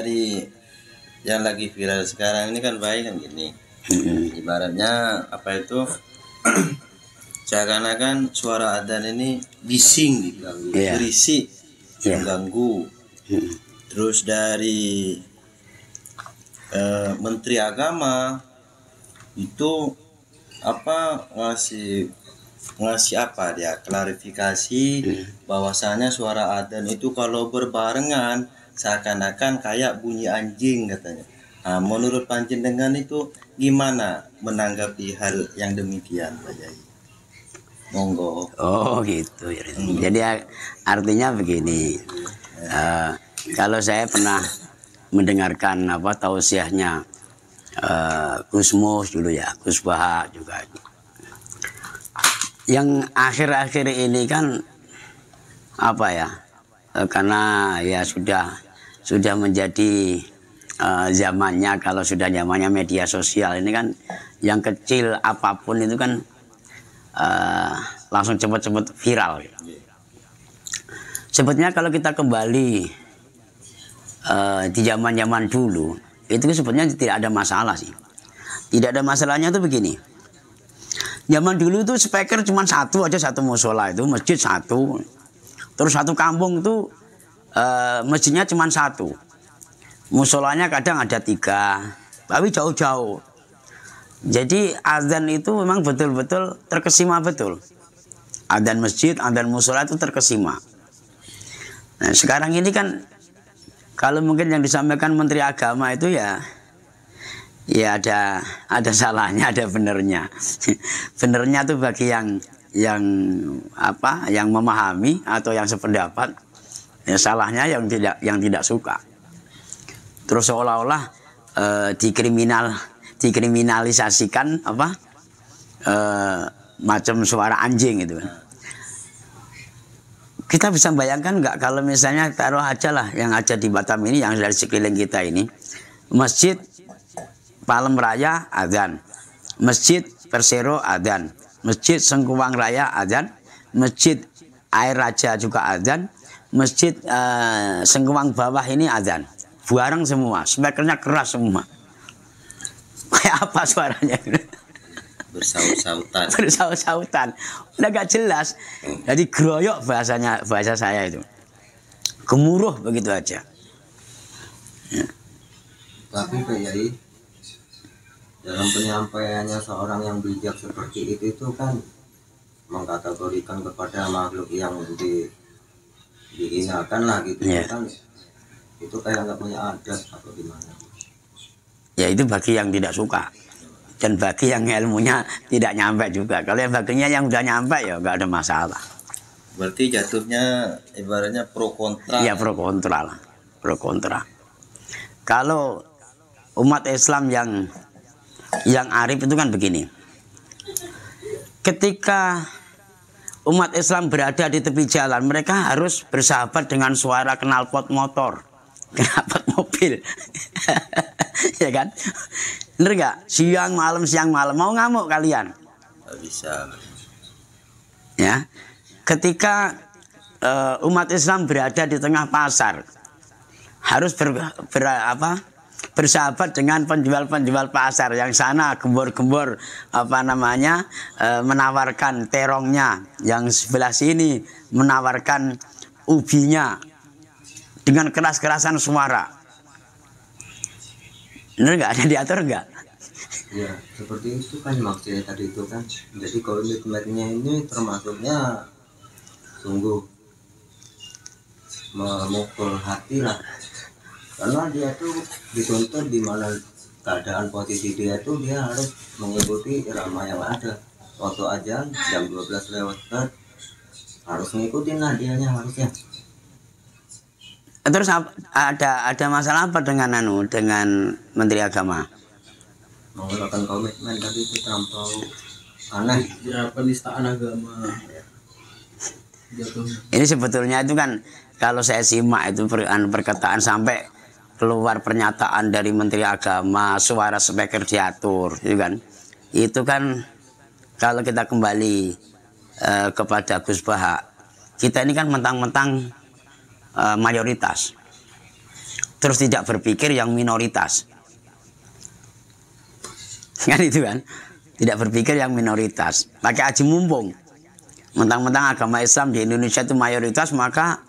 Jadi yang lagi viral sekarang ini kan baik kan gini. Ibaratnya apa itu seakan-akan suara adzan ini bising gitu, berisik, mengganggu. Terus dari Menteri Agama itu apa ngasih apa dia klarifikasi bahwasanya suara adzan itu kalau berbarengan seakan-akan kayak bunyi anjing katanya. Nah, menurut panjenengan itu gimana menanggapi hal yang demikian, Pak Yai? Monggo. Oh gitu. Jadi artinya begini. Kalau saya pernah mendengarkan tausiahnya Gus Mus dulu ya, Gus Baha juga. Yang akhir-akhir ini kan karena ya sudah menjadi zamannya, kalau sudah zamannya media sosial ini kan, yang kecil apapun itu kan langsung cepat-cepat viral. Sebetulnya kalau kita kembali di zaman-zaman dulu, itu sebetulnya tidak ada masalah sih. Tidak ada masalahnya tuh begini. Zaman dulu itu speaker cuma satu aja, satu musola itu masjid satu. Terus satu kampung itu masjidnya cuma satu. Musolanya kadang ada 3, tapi jauh-jauh. Jadi azan itu memang betul-betul terkesima betul. Azan masjid, azan musola itu terkesima. Nah, sekarang ini kan kalau mungkin yang disampaikan Menteri Agama itu ya ada salahnya, ada benernya. Benernya tuh bagi yang memahami atau yang sependapat, ya salahnya yang tidak suka. Terus seolah-olah dikriminalisasikan macam suara anjing gitu kan. Kita bisa bayangkan nggak kalau misalnya taruh aja lah yang ada di Batam ini, yang dari sekeliling kita ini, masjid Palem Raya adzan, masjid Persero adzan, masjid Sengkuang Raya adzan, masjid Air Raja juga adzan, masjid Sengkuang Bawah ini adzan. Bareng semua, speakernya keras semua. Kayak apa suaranya? Bersaut-sautan. Udah gak jelas. Jadi geroyok bahasa saya itu. Gemuruh begitu aja. Ya. Tapi Pak Yai, dalam penyampaiannya seorang yang bijak seperti itu kan mengkategorikan kepada makhluk yang dihinakan lah gitu. Kan itu kayak nggak punya adat atau gimana? Ya itu bagi yang tidak suka, dan bagi yang ilmunya tidak nyampe juga. Kalau yang baginya yang udah nyampe ya nggak ada masalah. Berarti jatuhnya ibaratnya pro kontra. Iya, pro kontra lah, pro kontra. Kalau umat Islam yang arif itu kan begini. Ketika umat Islam berada di tepi jalan, mereka harus bersahabat dengan suara knalpot motor, knalpot mobil. Ya kan? Bener gak? Siang malam mau ngamuk kalian? Gak bisa. Ya. Ketika umat Islam berada di tengah pasar, harus bersahabat dengan penjual-penjual pasar yang sana gembor-gembor menawarkan terongnya, yang sebelah sini menawarkan ubinya dengan keras-kerasan suara. Bener nggak? Ada diatur nggak? Ya seperti itu kan maksudnya tadi itu kan. Jadi komitmennya ini termasuknya sungguh memukul hati lah, karena dia tuh dituntut di mana keadaan posisi dia tuh dia harus mengikuti irama yang ada. Waktu aja jam 12 lewat harus ngikutin lah dianya harusnya. Terus ada masalah apa dengan Menteri Agama? Menggunakan komitmen tadi itu terlampau aneh. Ya, penistaan agama. Ini sebetulnya itu kan kalau saya simak itu perkataan sampai keluar pernyataan dari Menteri Agama, suara speaker diatur, gitu kan? Itu kan kalau kita kembali kepada Gus Baha, kita ini kan mentang-mentang mayoritas. terus tidak berpikir yang minoritas. Kan itu kan, tidak berpikir yang minoritas, pakai aji mumpung. Mentang-mentang agama Islam di Indonesia itu mayoritas, maka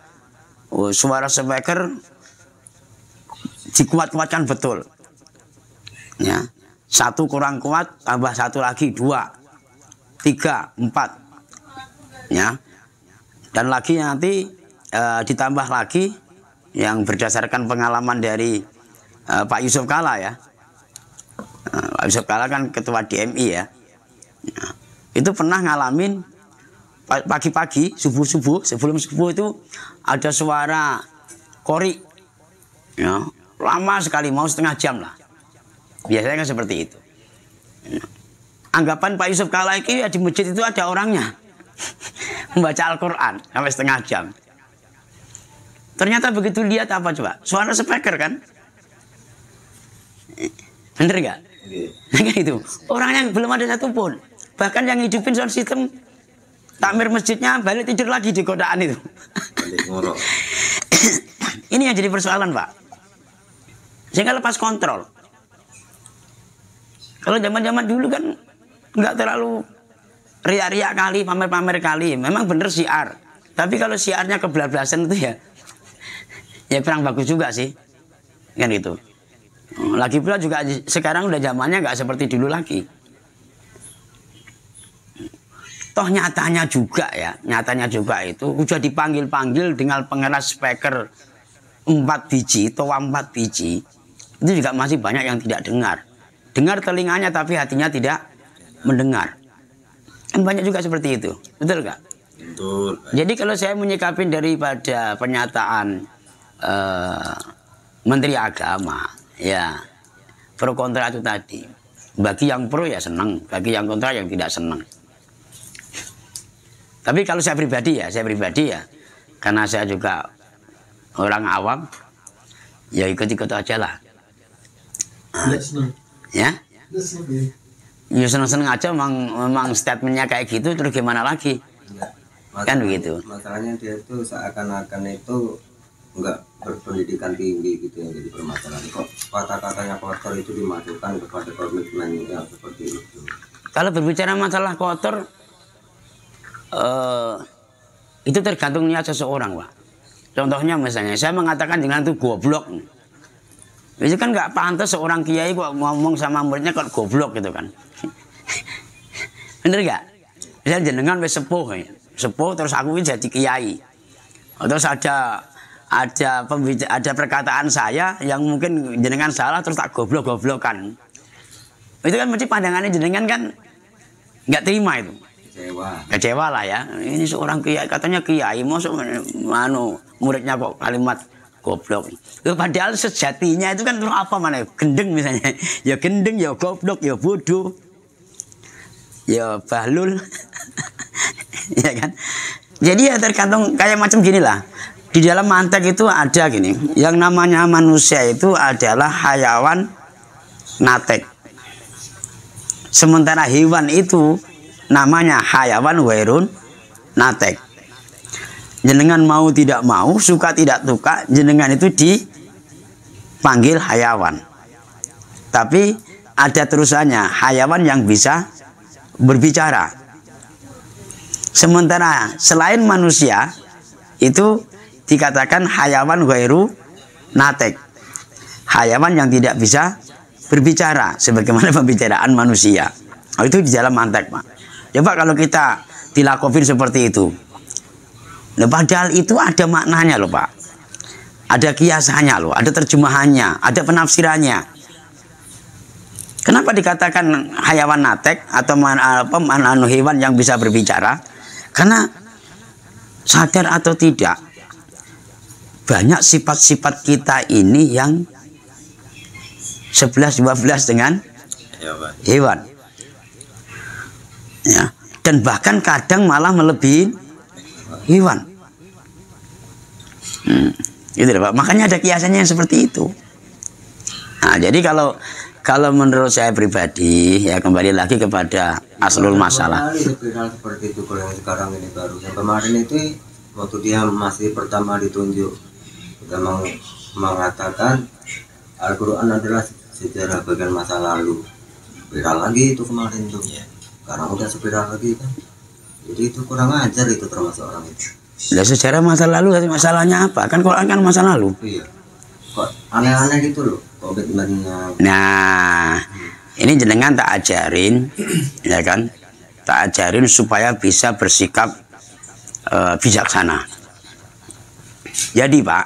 suara speaker dikuat-kuatkan betul. Ya, satu kurang kuat, tambah satu lagi 2, 3, 4. Ya, dan lagi nanti ditambah lagi yang berdasarkan pengalaman dari Pak Yusuf Kalla ya. Pak Yusuf Kalla kan ketua DMI ya. Ya, itu pernah ngalamin pagi-pagi, subuh-subuh, sebelum subuh itu ada suara kori, ya, lama sekali, mau setengah jam lah. Biasanya kan seperti itu. Ya. Anggapan Pak Yusuf Kalla ini ya, di masjid itu ada orangnya membaca Al-Quran sampai setengah jam. Ternyata begitu lihat apa coba? Suara speaker kan? Bener nggak? Nah, itu orangnya belum ada satupun. Bahkan yang hidupin sound system takmir masjidnya balik tidur lagi di godaan itu. Ini yang jadi persoalan, Pak. Sehingga lepas kontrol. Kalau zaman-zaman dulu kan nggak terlalu riak-riak kali, pamer-pamer kali. Memang bener syiar. Tapi kalau syiarnya kebablasan itu ya kurang bagus juga sih. Kan gitu. Lagi pula juga sekarang udah zamannya nggak seperti dulu lagi. Toh nyatanya juga itu udah dipanggil-panggil dengan pengeras speaker 4 biji, toa 4 biji. Itu juga masih banyak yang tidak dengar. Dengar telinganya tapi hatinya tidak mendengar. Kan banyak juga seperti itu. Betul nggak? Betul. Jadi kalau saya menyikapi daripada pernyataan Menteri Agama, ya pro kontra itu tadi. Bagi yang pro ya senang, bagi yang kontra yang tidak senang. Tapi kalau saya pribadi ya, karena saya juga orang awam, ya ikut-ikut aja lah. Ya? Ya senang-senang aja, memang statementnya kayak gitu, terus gimana lagi? Ya, kan begitu. Masalahnya dia itu seakan-akan itu enggak berpendidikan tinggi gitu yang jadi permasalahan. Kok kata-katanya kotor itu dimasukkan kepada komitmen yang seperti itu? Kalau berbicara masalah kotor, itu tergantung niat seseorang, Pak. Contohnya misalnya saya mengatakan dengan itu goblok, itu kan nggak pantas seorang kiai kok ngomong sama muridnya kok goblok gitu kan. Bener nggak? Misalnya jenengan wis sepuh terus aku ini jadi kiai, terus ada perkataan saya yang mungkin jenengan salah terus tak goblok-goblokan, itu kan mesti pandangannya jenengan kan nggak terima itu. Kecewa lah ya. Ini seorang kiai, katanya kiai, masuk muridnya kok kalimat goblok. Padahal sejatinya itu kan apa mana? Gendeng misalnya. Ya gendeng, ya goblok, ya bodoh, ya bahlul. Ya kan? Jadi ya tergantung kayak macam gini lah. Di dalam mantek itu ada gini. Yang namanya manusia itu adalah hayawan natek. Sementara hewan itu namanya hayawan wairun natek. Jenengan mau tidak mau, suka tidak suka, jenengan itu dipanggil hayawan. Tapi ada terusannya, hayawan yang bisa berbicara. Sementara selain manusia itu dikatakan hayawan wairu natek, hayawan yang tidak bisa berbicara sebagaimana pembicaraan manusia. Oh, itu di dalam mantek, Pak. Coba kalau kita dilakukan seperti itu. Nah, padahal itu ada maknanya loh, Pak. Ada kiasannya loh, ada terjemahannya, ada penafsirannya. Kenapa dikatakan hayawan natek atau hewan yang bisa berbicara? Karena sadar atau tidak, banyak sifat-sifat kita ini yang 11-12 dengan hewan. Ya, dan bahkan kadang malah melebihi hewan. Gitu Pak. Makanya ada kiasannya yang seperti itu. Nah, jadi kalau menurut saya pribadi ya kembali lagi kepada aslul masalah. Seperti itu kalau yang sekarang ini baru. Yang kemarin itu waktu dia masih pertama ditunjuk, memang mengatakan Al-Quran adalah sejarah bagian masa lalu. Viral lagi itu kemarin tuh. Karena udah spiral lagi kan. Jadi itu kurang ajar itu termasuk orang itu. Lah sejarah masa lalu, masalahnya apa? Kan Quran kan masa lalu. Iya. Kok aneh-aneh gitu loh komitmennya. Nah, ini jenengan tak ajarin, ya kan? Tak ajarin supaya bisa bersikap bijaksana. Jadi Pak,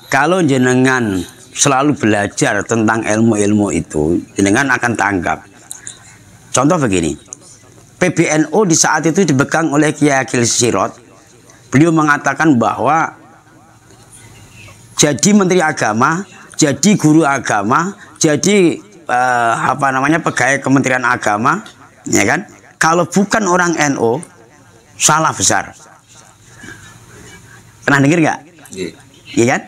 kalau jenengan selalu belajar tentang ilmu-ilmu itu, jenengan akan tanggap. Contoh begini, PBNU di saat itu dipegang oleh Kiai Agil Sirot. Beliau mengatakan bahwa jadi menteri agama, jadi guru agama, jadi pegawai Kementerian Agama, ya kan? Kalau bukan orang NU, salah besar. Pernah dengar nggak? Iya kan?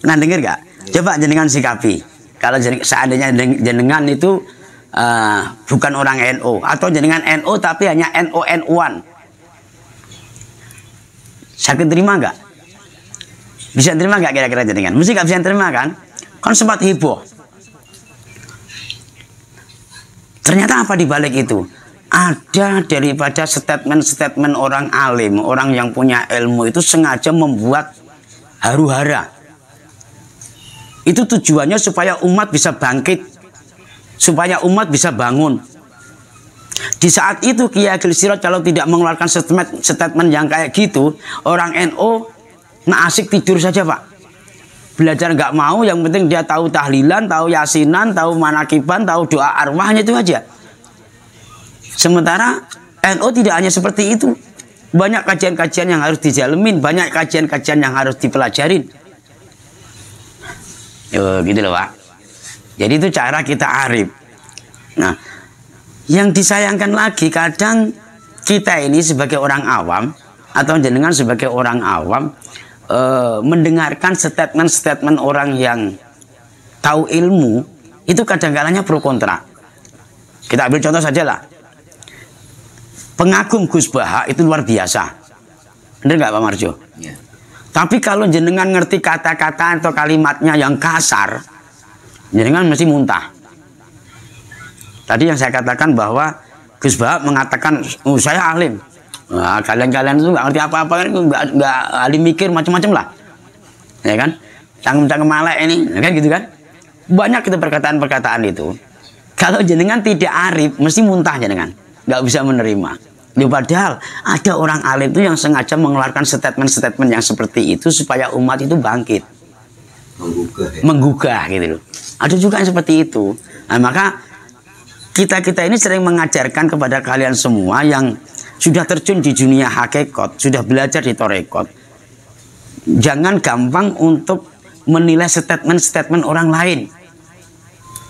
Pernah dengar nggak? Coba jenengan sikapi. Kalau seandainya jenengan itu bukan orang NU atau jenengan NU tapi hanya NU-NU-an. Sakit terima nggak? Bisa terima nggak kira-kira jenengan? Mesti nggak bisa terima kan? Kan sempat heboh. Ternyata apa di balik itu? Ada daripada statement-statement orang alim, orang yang punya ilmu itu sengaja membuat haru-hara. Itu tujuannya supaya umat bisa bangkit, supaya umat bisa bangun. Di saat itu Kiai Agil Sirot kalau tidak mengeluarkan statement yang kayak gitu, orang NU asik tidur saja Pak. Belajar nggak mau, yang penting dia tahu tahlilan, tahu yasinan, tahu manakiban, tahu doa arwahnya itu aja. Sementara NU tidak hanya seperti itu. Banyak kajian-kajian yang harus dijalamin, banyak kajian-kajian yang harus dipelajarin. Gitu loh Pak. Jadi itu cara kita arif. Nah, yang disayangkan lagi kadang kita ini sebagai orang awam atau jenengan sebagai orang awam mendengarkan statement-statement orang yang tahu ilmu itu kadang-kadangnya pro kontra. Kita ambil contoh saja lah. Pengagum Gus Baha itu luar biasa. Bener nggak Pak Marjo? Ya. Tapi kalau jenengan ngerti kata-kata atau kalimatnya yang kasar, jenengan mesti muntah. Tadi yang saya katakan bahwa Gus Baha mengatakan, saya alim. Nah, kalian-kalian itu nggak ngerti apa-apa, nggak alim mikir macam-macam lah, ya kan? Cangkem-cangkem malek ini, ya kan gitu kan? Banyak itu perkataan-perkataan itu. Kalau jenengan tidak arif, mesti muntah jenengan, nggak bisa menerima. Padahal ada orang alim itu yang sengaja mengeluarkan statement-statement yang seperti itu supaya umat itu bangkit, menggugah gitu loh. Ada juga yang seperti itu. Nah, maka kita ini sering mengajarkan kepada kalian semua yang sudah terjun di dunia hakikat, sudah belajar di torekot, jangan gampang untuk menilai statement-statement orang lain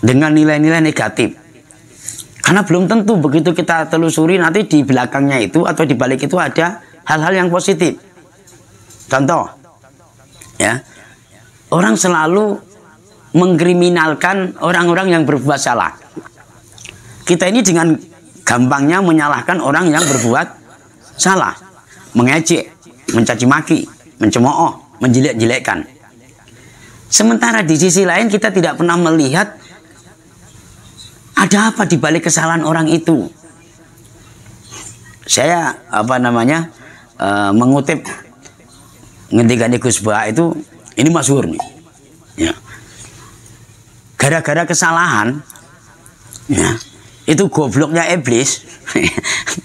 dengan nilai-nilai negatif. Karena belum tentu begitu kita telusuri nanti di belakangnya itu atau di balik itu ada hal-hal yang positif. Contoh, ya, orang selalu mengkriminalkan orang-orang yang berbuat salah. Kita ini dengan gampangnya menyalahkan orang yang berbuat salah, mengejek, mencaci maki, mencemooh, menjelek-jelekkan. Sementara di sisi lain kita tidak pernah melihat ada apa di balik kesalahan orang itu. Saya mengutip ngendikan Gus Baha itu, ini masyhur nih. Ya. Gara-gara kesalahan, ya, itu gobloknya iblis.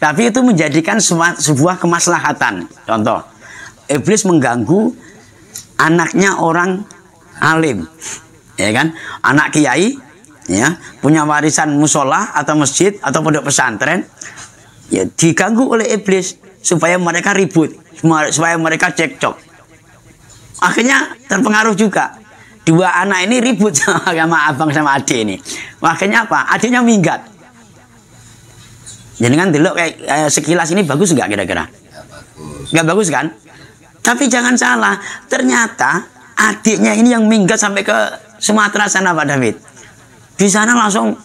Tapi itu menjadikan sebuah kemaslahatan. Contoh, iblis mengganggu anaknya orang alim, ya kan? Anak kiai, ya, punya warisan musola atau masjid atau pondok pesantren, ya, diganggu oleh iblis supaya mereka ribut, supaya mereka cekcok. Akhirnya terpengaruh juga. Dua anak ini ribut sama abang sama adik ini. Akhirnya apa? Adiknya minggat. Jadi kan delok kayak sekilas ini bagus nggak kira-kira? Nggak bagus kan? Tapi jangan salah, ternyata adiknya ini yang minggat sampai ke Sumatera sana Pak David. Di sana langsung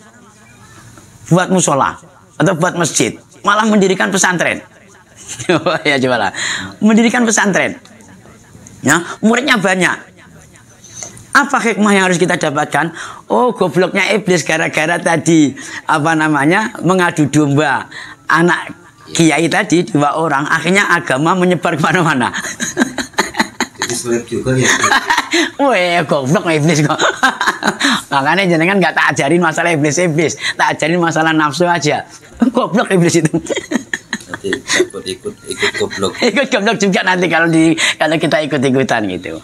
buat musola atau buat masjid, malah mendirikan pesantren. Ya coba lah, mendirikan pesantren. Ya, muridnya banyak. Apa hikmah yang harus kita dapatkan? Oh, gobloknya iblis gara-gara tadi mengadu domba anak kiai tadi 2 orang, akhirnya agama menyebar kemana-mana. Jadi sulit juga ya. Weh, goblok iblis kok. Makanya jenengan nggak tak ajarin masalah iblis, tak ajarin masalah nafsu aja. Goblok iblis itu. Nanti takut ikut goblok. Ikut goblok juga nanti kalau kita ikut-ikutan gitu.